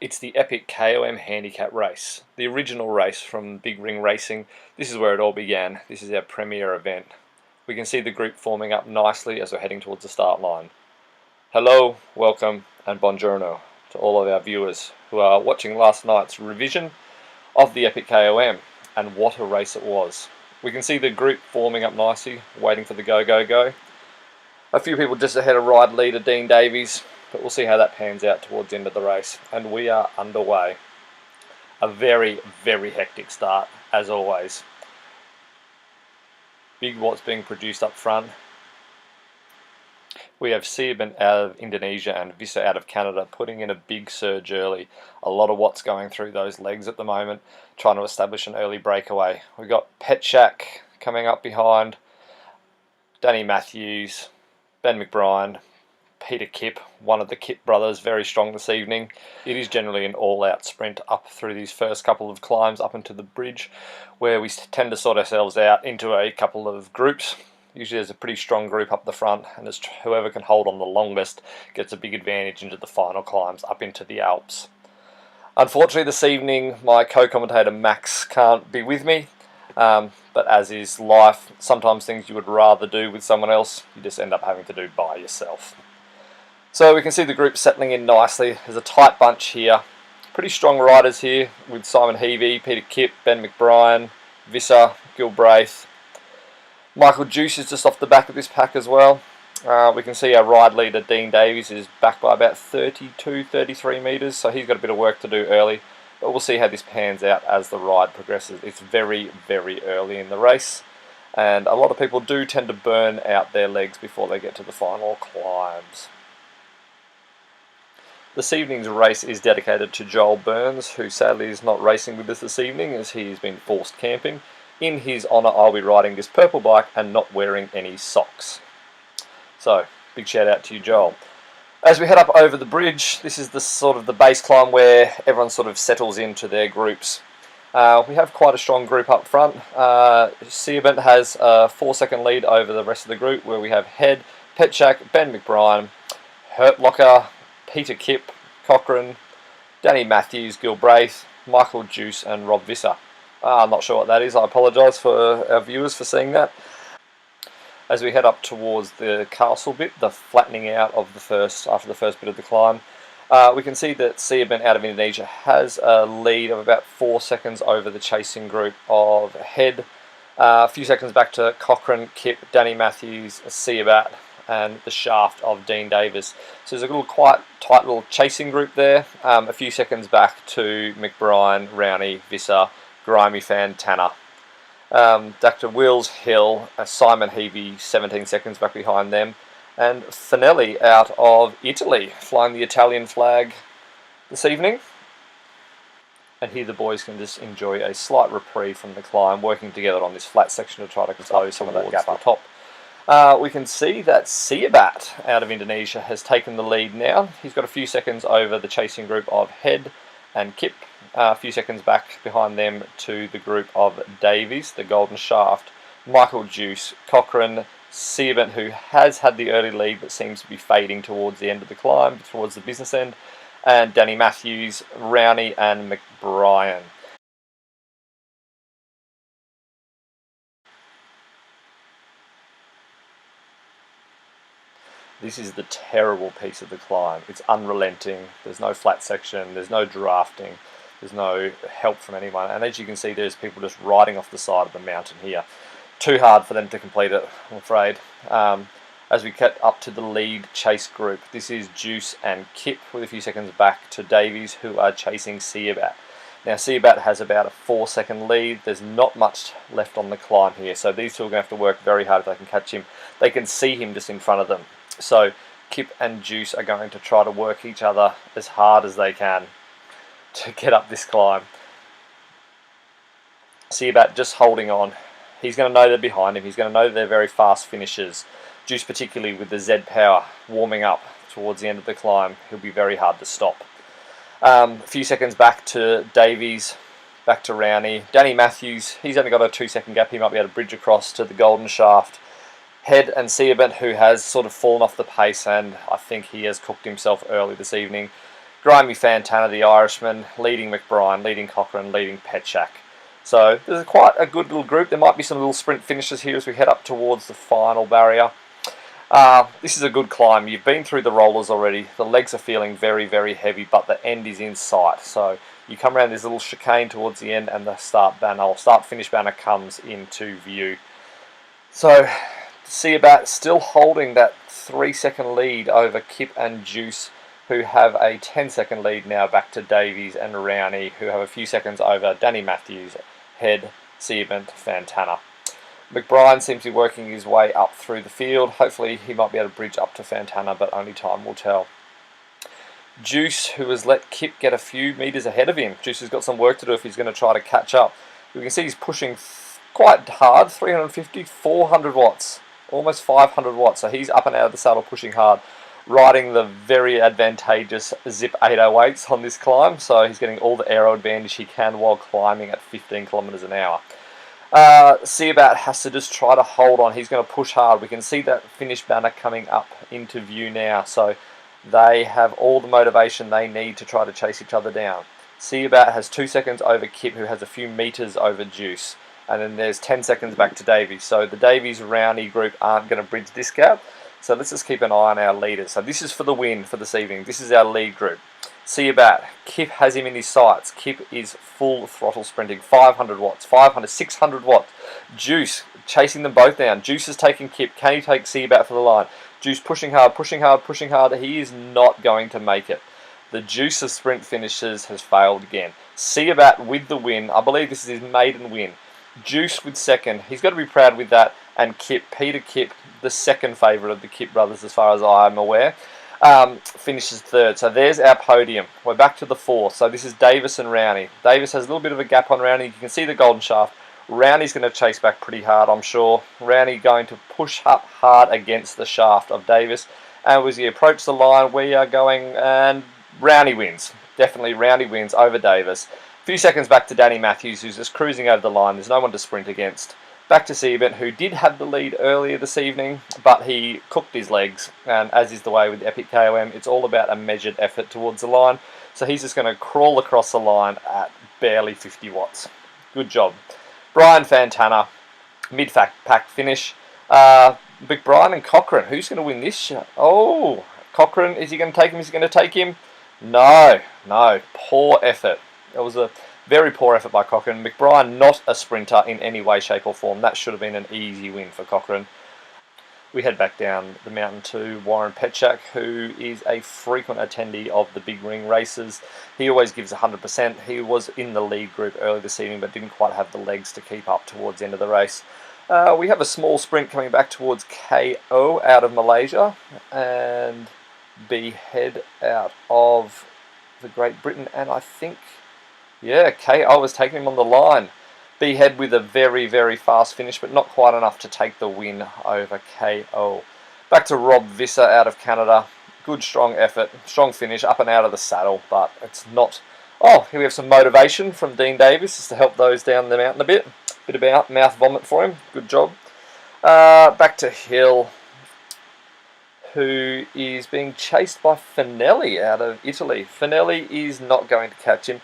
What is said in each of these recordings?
It's the epic KOM handicap race, the original race from Big Ring Racing. This is where it all began. This is our premier event. We can see the group forming up nicely as we're heading towards the start line. Hello, welcome and buongiorno to all of our viewers who are watching last night's revision of the epic KOM, and what a race it was. We can see the group forming up nicely, waiting for the go, go, go. A few people just ahead of ride leader Dean Davies, but we'll see how that pans out towards the end of the race. And we are underway. A very, very hectic start, as always. Big watts being produced up front. We have Sieben out of Indonesia and Visa out of Canada putting in a big surge early. A lot of watts going through those legs at the moment, trying to establish an early breakaway. We've got Pet Shack coming up behind, Danny Matthews, Ben McBride, Peter Kipp, one of the Kipp brothers, very strong this evening. It is generally an all-out sprint up through these first couple of climbs up into the bridge, where we tend to sort ourselves out into a couple of groups. Usually there's a pretty strong group up the front, and it's whoever can hold on the longest gets a big advantage into the final climbs up into the Alps. Unfortunately this evening my co-commentator Max can't be with me. But as is life, sometimes things you would rather do with someone else, you just end up having to do by yourself. So we can see the group settling in nicely. There's a tight bunch here. Pretty strong riders here with Simon Heavey, Peter Kipp, Ben McBride, Visser, Gilbraith. Michael Juice is just off the back of this pack as well. We can see our ride leader Dean Davies is back by about 32-33 metres, so he's got a bit of work to do early. But we'll see how this pans out as the ride progresses. It's very, very early in the race, and a lot of people do tend to burn out their legs before they get to the final climbs. This evening's race is dedicated to Joel Burns, who sadly is not racing with us this evening as he's been forced camping. In his honour, I'll be riding this purple bike and not wearing any socks. So, big shout out to you, Joel. As we head up over the bridge, this is the sort of the base climb where everyone sort of settles into their groups. We have quite a strong group up front. Sieben has a 4-second lead over the rest of the group, where we have Head, Petchak, Ben McBride, Hurtlocker, Peter Kipp, Cochrane, Danny Matthews, Gilbraith, Michael Juice and Rob Visser. I'm not sure what that is. I apologise for our viewers for seeing that. As we head up towards the castle bit, the flattening out of after the first bit of the climb, we can see that Sieben out of Indonesia has a lead of about 4 seconds over the chasing group of Head. A few seconds back to Cochrane, Kipp, Danny Matthews, Sieben, and the shaft of Dean Davis. So there's a little quite tight little chasing group there. A few seconds back to McBride, Rowney, Visser, Grimy Fan, Tanner. Dr. Wills, Hill, Simon Heavey 17 seconds back behind them, and Finelli out of Italy, flying the Italian flag this evening. And here the boys can just enjoy a slight reprieve from the climb, working together on this flat section to try to close some of that gap up top. We can see that Siabat out of Indonesia has taken the lead now. He's got a few seconds over the chasing group of Head and Kipp. A few seconds back behind them to the group of Davies, the Golden Shaft, Michael Juice, Cochrane, Sieben, who has had the early lead but seems to be fading towards the end of the climb, towards the business end, and Danny Matthews, Rowney and McBride. This is the terrible piece of the climb. It's unrelenting. There's no flat section. There's no drafting. There's no help from anyone. And as you can see, there's people just riding off the side of the mountain here. Too hard for them to complete it, I'm afraid. As we get up to the lead chase group, this is Juice and Kipp with a few seconds back to Davies, who are chasing Siabat. Now Siabat has about a 4-second lead. There's not much left on the climb here, so these two are going to have to work very hard if they can catch him. They can see him just in front of them. So Kipp and Juice are going to try to work each other as hard as they can to get up this climb. Siabat just holding on. He's going to know they're behind him. He's going to know they're very fast finishers. Juice, particularly with the Z power warming up towards the end of the climb, he'll be very hard to stop. A few seconds back to Davies, back to Rowney. Danny Matthews, he's only got a 2-second gap. He might be able to bridge across to the Golden Shaft. Head and Sieben, who has sort of fallen off the pace, and I think he has cooked himself early this evening. Grimy Fantana, the Irishman, leading McBride, leading Cochrane, leading Petchak. So there's quite a good little group. There might be some little sprint finishes here as we head up towards the final barrier. This is a good climb. You've been through the rollers already. The legs are feeling very, very heavy, but the end is in sight. So you come around this little chicane towards the end and the start-finish banner comes into view. So see about still holding that 3-second lead over Kip and Juice, who have a 10-second lead now back to Davies and Rowney, who have a few seconds over Danny Matthews, Head, Seabent, Fantana. McBride seems to be working his way up through the field. Hopefully he might be able to bridge up to Fantana, but only time will tell. Juice, who has let Kip get a few metres ahead of him. Juice has got some work to do if he's going to try to catch up. You can see he's pushing quite hard, 350, 400 watts, almost 500 watts. So he's up and out of the saddle pushing hard, riding the very advantageous Zip 808s on this climb. So he's getting all the aero advantage he can while climbing at 15 kilometres an hour. Seabat has to just try to hold on. He's going to push hard. We can see that finish banner coming up into view now. So they have all the motivation they need to try to chase each other down. Seabat has 2 seconds over Kip, who has a few metres over Juice. And then there's 10 seconds back to Davies. So the Davies-Rowney group aren't going to bridge this gap. So let's just keep an eye on our leaders. So this is for the win for this evening. This is our lead group. Seabat, Kip has him in his sights. Kip is full throttle sprinting, 500 watts, 500, 600 watts. Juice chasing them both down. Juice is taking Kip. Can he take Seabat for the line? Juice pushing hard, pushing hard, pushing hard. He is not going to make it. The Juice of sprint finishes has failed again. Seabat with the win. I believe this is his maiden win. Juice with second. He's got to be proud with that. And Kip, Peter Kip, the second favourite of the Kip brothers as far as I'm aware, finishes third. So there's our podium. We're back to the fourth. So this is Davis and Rowney. Davis has a little bit of a gap on Rowney. You can see the golden shaft. Rowney's going to chase back pretty hard, I'm sure. Rowney going to push up hard against the shaft of Davis. And as he approaches the line, we are going, and Rowney wins. Definitely Rowney wins over Davis. A few seconds back to Danny Matthews, who's just cruising over the line. There's no one to sprint against. Back to Seabent, who did have the lead earlier this evening, but he cooked his legs. And as is the way with Epic KOM, it's all about a measured effort towards the line. So he's just going to crawl across the line at barely 50 watts. Good job. Brian Fantana, mid-pack finish. McBride and Cochrane, who's going to win this shot? Oh, Cochrane, is he going to take him? Is he going to take him? No, poor effort. It was a very poor effort by Cochrane. McBride, not a sprinter in any way, shape or form. That should have been an easy win for Cochrane. We head back down the mountain to Warren Petchak, who is a frequent attendee of the big ring races. He always gives 100%. He was in the lead group early this evening, but didn't quite have the legs to keep up towards the end of the race. We have a small sprint coming back towards KO out of Malaysia, and B head out of the Great Britain, and I think, yeah, KO was taking him on the line. B head with a very, very fast finish, but not quite enough to take the win over KO. Back to Rob Visser out of Canada. Good, strong effort, strong finish, up and out of the saddle, but it's not. Oh, here we have some motivation from Dean Davis just to help those down the mountain a bit. Bit about mouth vomit for him. Good job. Back to Hill, who is being chased by Finelli out of Italy. Finelli is not going to catch him.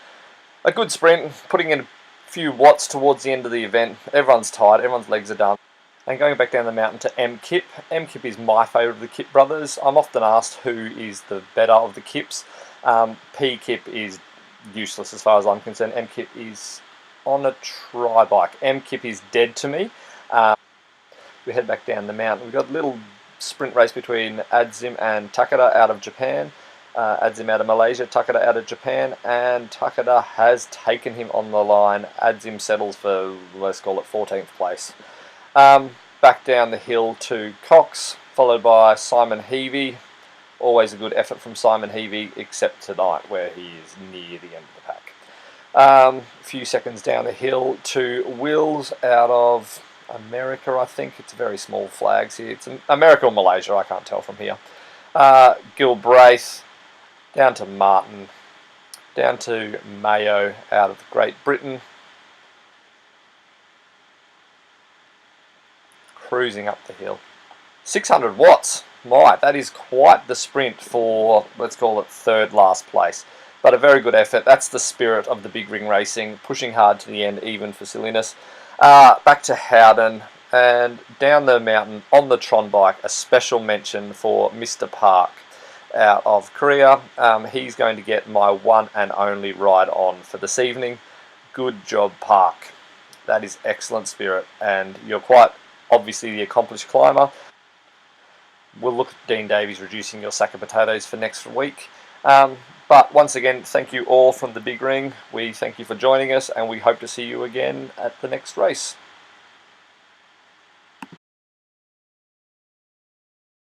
A good sprint, putting in a few watts towards the end of the event. Everyone's tired, everyone's legs are done. And going back down the mountain to M Kip. M Kip is my favourite of the Kip brothers. I'm often asked who is the better of the Kips. P Kip is useless as far as I'm concerned. M Kip is on a tri-bike. M Kip is dead to me. We head back down the mountain. We've got a little sprint race between Adzim and Takada out of Japan. Adzim out of Malaysia, Takada out of Japan, and Takada has taken him on the line. Adzim settles for, let's call it 14th place. Back down the hill to Cox, followed by Simon Heavey. Always a good effort from Simon Heavey, except tonight where he is near the end of the pack. A few seconds down the hill to Wills out of America, I think. It's very small flags here. It's America or Malaysia, I can't tell from here. Gil Brace, down to Martin, down to Mayo out of Great Britain. Cruising up the hill. 600 watts. Right, that is quite the sprint for, let's call it, third last place. But a very good effort. That's the spirit of the big ring racing, pushing hard to the end, even for silliness. Back to Howden, and down the mountain on the Tron bike, a special mention for Mr. Park out of Korea. He's going to get my one and only ride on for this evening. Good job, Park. That is excellent spirit, and you're quite obviously the accomplished climber. We'll look at Dean Davies reducing your sack of potatoes for next week. But once again, thank you all from the Big Ring. We thank you for joining us, and we hope to see you again at the next race.